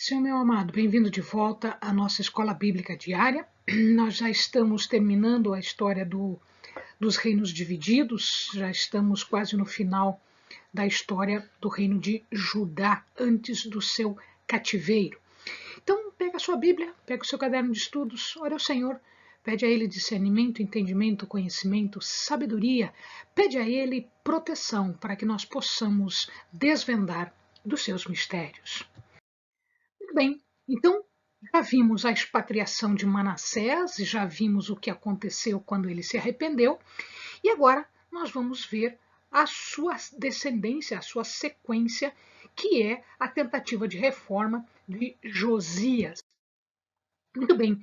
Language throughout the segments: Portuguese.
Senhor meu amado, bem-vindo de volta à nossa escola bíblica diária. Nós já estamos terminando a história dos reinos divididos, já estamos quase no final da história do reino de Judá, antes do seu cativeiro. Então, pega a sua Bíblia, pega o seu caderno de estudos, ora ao Senhor, pede a Ele discernimento, entendimento, conhecimento, sabedoria, pede a Ele proteção para que nós possamos desvendar dos seus mistérios. Muito bem, então já vimos a expatriação de Manassés, já vimos o que aconteceu quando ele se arrependeu, e agora nós vamos ver a sua descendência, a sua sequência, que é a tentativa de reforma de Josias. Muito bem,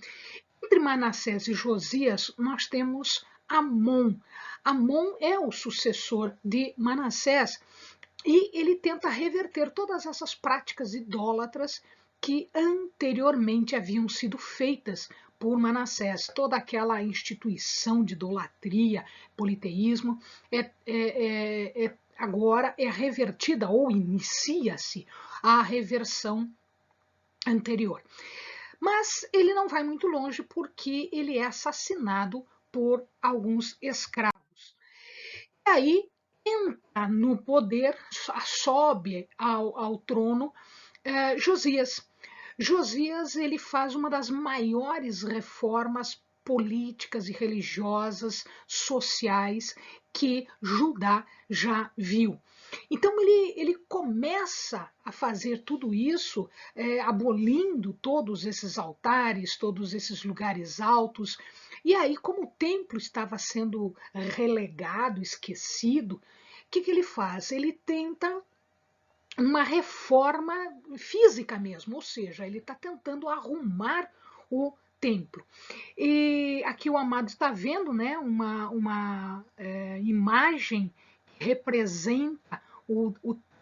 entre Manassés e Josias nós temos Amon. Amon é o sucessor de Manassés e ele tenta reverter todas essas práticas idólatras que anteriormente haviam sido feitas por Manassés. Toda aquela instituição de idolatria, politeísmo, agora é revertida ou inicia-se a reversão anterior. Mas ele não vai muito longe porque ele é assassinado por alguns escravos. E aí entra no poder, sobe ao trono Josias. Josias ele faz uma das maiores reformas políticas e religiosas, sociais que Judá já viu. Então ele começa a fazer tudo isso, abolindo todos esses altares, todos esses lugares altos. E aí, como o templo estava sendo relegado, esquecido, o que ele faz? Ele tenta uma reforma física mesmo, ou seja, ele está tentando arrumar o templo. E aqui o amado está vendo, né, uma imagem que representa o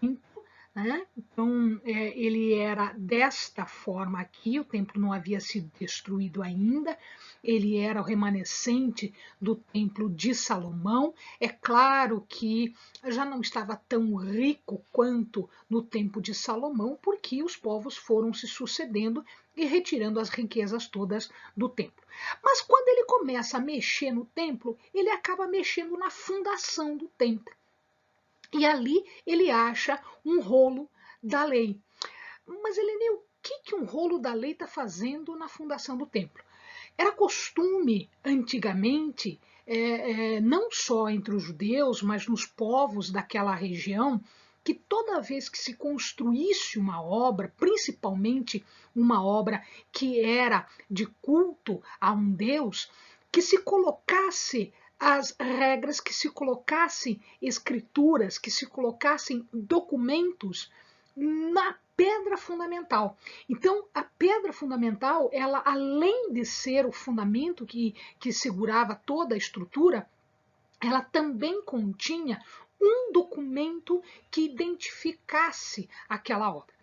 templo, né? Então ele era desta forma aqui, o templo não havia sido destruído ainda, ele era o remanescente do templo de Salomão. É claro que já não estava tão rico quanto no tempo de Salomão, porque os povos foram se sucedendo e retirando as riquezas todas do templo. Mas quando ele começa a mexer no templo, ele acaba mexendo na fundação do templo. E ali ele acha um rolo da lei. Mas Helene, o que um rolo da lei está fazendo na fundação do templo? Era costume antigamente, não só entre os judeus, mas nos povos daquela região, que toda vez que se construísse uma obra, principalmente uma obra que era de culto a um Deus, que se colocasse as regras, que se colocassem escrituras, que se colocassem documentos na pedra fundamental. Então, a pedra fundamental, ela além de ser o fundamento que segurava toda a estrutura, ela também continha um documento que identificasse aquela obra.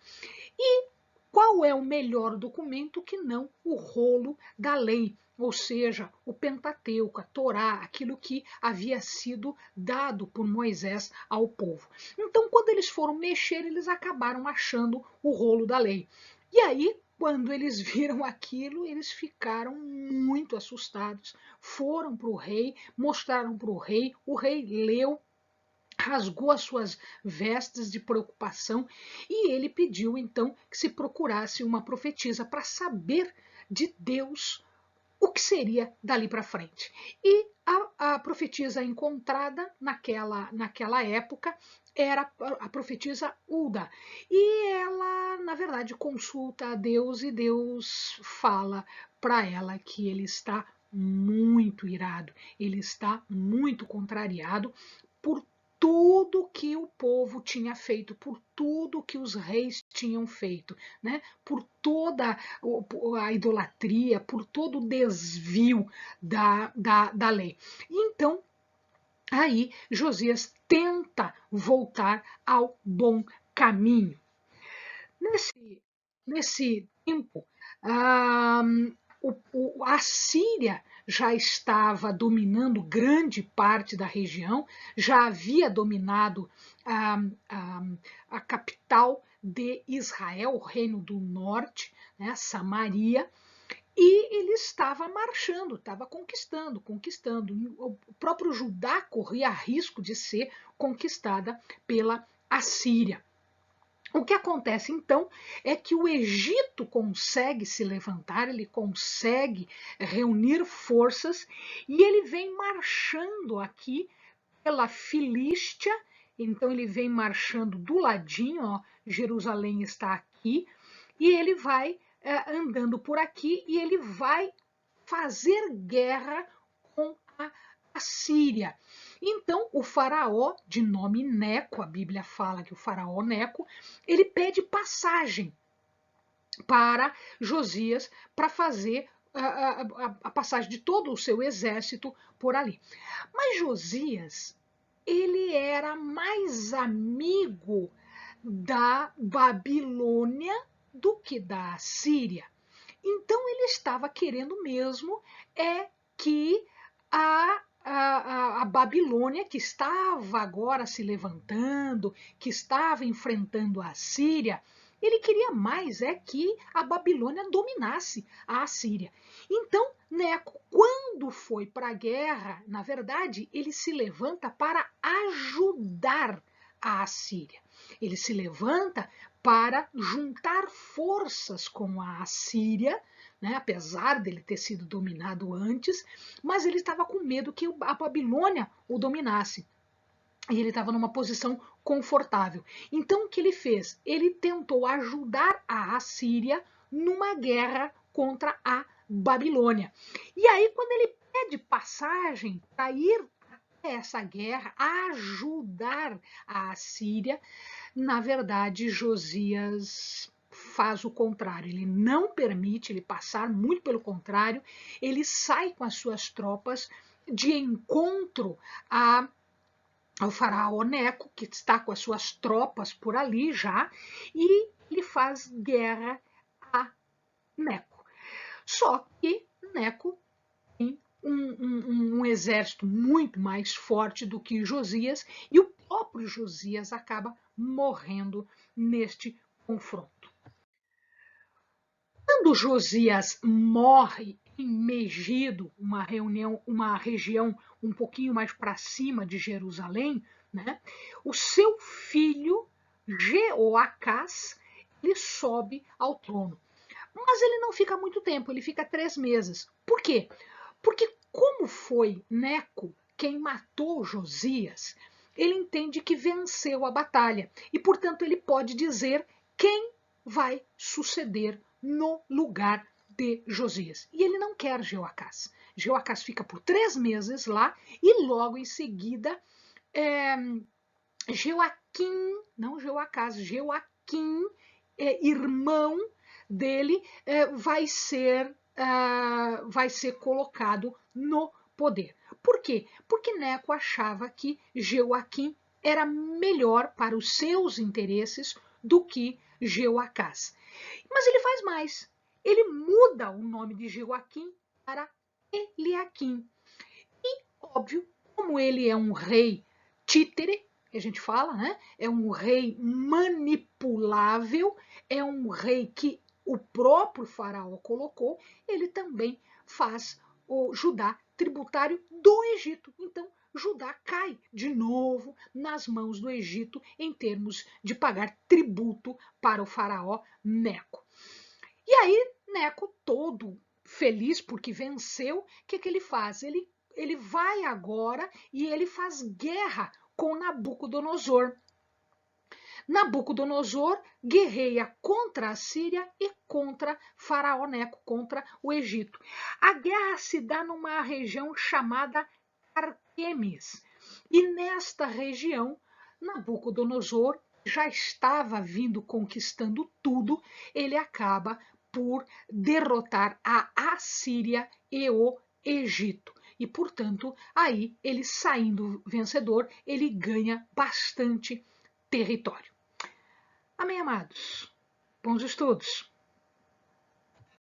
E qual é o melhor documento que não o rolo da lei? Ou seja, o Pentateuco, a Torá, aquilo que havia sido dado por Moisés ao povo. Então, quando eles foram mexer, eles acabaram achando o rolo da lei. E aí, quando eles viram aquilo, eles ficaram muito assustados, foram para o rei, mostraram para o rei leu, rasgou as suas vestes de preocupação e ele pediu então que se procurasse uma profetisa para saber de Deus o que seria dali para frente. E a profetisa encontrada naquela época era a profetisa Ulda. E ela, na verdade, consulta a Deus e Deus fala para ela que ele está muito irado, ele está muito contrariado por tudo que o povo tinha feito, por tudo que os reis tinham feito, né? Por toda a idolatria, por todo o desvio da lei. E então, aí, Josias tenta voltar ao bom caminho. Nesse tempo, a Síria já estava dominando grande parte da região, já havia dominado a capital de Israel, o reino do norte, né, Samaria, e ele estava marchando, estava conquistando. O próprio Judá corria risco de ser conquistada pela Assíria. O que acontece então é que o Egito consegue se levantar, ele consegue reunir forças e ele vem marchando aqui pela Filístia. Então ele vem marchando do ladinho, ó, Jerusalém está aqui, e ele vai andando por aqui e ele vai fazer guerra com a Síria. Então, o faraó, de nome Neco, a Bíblia fala que o faraó Neco, ele pede passagem para Josias para fazer a passagem de todo o seu exército por ali. Mas Josias, ele era mais amigo da Babilônia do que da Síria. Então ele estava querendo mesmo que a Babilônia, que estava agora se levantando, que estava enfrentando a Síria, ele queria mais que a Babilônia dominasse a Assíria. Então, Neco, quando foi para a guerra, na verdade, ele se levanta para ajudar a Assíria. Ele se levanta para juntar forças com a Assíria, né, apesar dele ter sido dominado antes, mas ele estava com medo que a Babilônia o dominasse. E ele estava numa posição confortável. Então, o que ele fez? Ele tentou ajudar a Assíria numa guerra contra a Babilônia. E aí, quando ele pede passagem para ir a essa guerra, ajudar a Assíria, na verdade, Josias faz o contrário, ele não permite ele passar, muito pelo contrário, ele sai com as suas tropas de encontro ao faraó Neco, que está com as suas tropas por ali já, e ele faz guerra a Neco. Só que Neco tem um exército muito mais forte do que Josias, e o próprio Josias acaba morrendo neste confronto. Quando Josias morre em Megido, uma região um pouquinho mais para cima de Jerusalém, né, o seu filho Jeoacás, ele sobe ao trono. Mas ele não fica muito tempo, ele fica 3 meses. Por quê? Porque como foi Neco quem matou Josias, ele entende que venceu a batalha e, portanto, ele pode dizer quem vai suceder no lugar de Josias. E ele não quer Jeoacás. Jeoacás fica por 3 meses lá e logo em seguida Joaquim, não Jeoacás, Joaquim, irmão dele, vai ser colocado no poder. Por quê? Porque Neco achava que Joaquim era melhor para os seus interesses do que Jeoacás. Mas ele faz mais. Ele muda o nome de Joaquim para Eliaquim. E, óbvio, como ele é um rei títere, que a gente fala, né? É um rei manipulável, é um rei que o próprio faraó colocou, ele também faz o Judá tributário do Egito. Então, Judá cai de novo nas mãos do Egito em termos de pagar tributo para o faraó Neco. E aí, Neco, todo feliz porque venceu, o que ele faz? Ele vai agora e ele faz guerra com Nabucodonosor. Nabucodonosor guerreia contra a Síria e contra Faraó Neco, contra o Egito. A guerra se dá numa região chamada Carquemes. E nesta região, Nabucodonosor já estava vindo conquistando tudo, ele acaba por derrotar a Assíria e o Egito. E, portanto, aí ele saindo vencedor, ele ganha bastante território. Amém, amados? Bons estudos!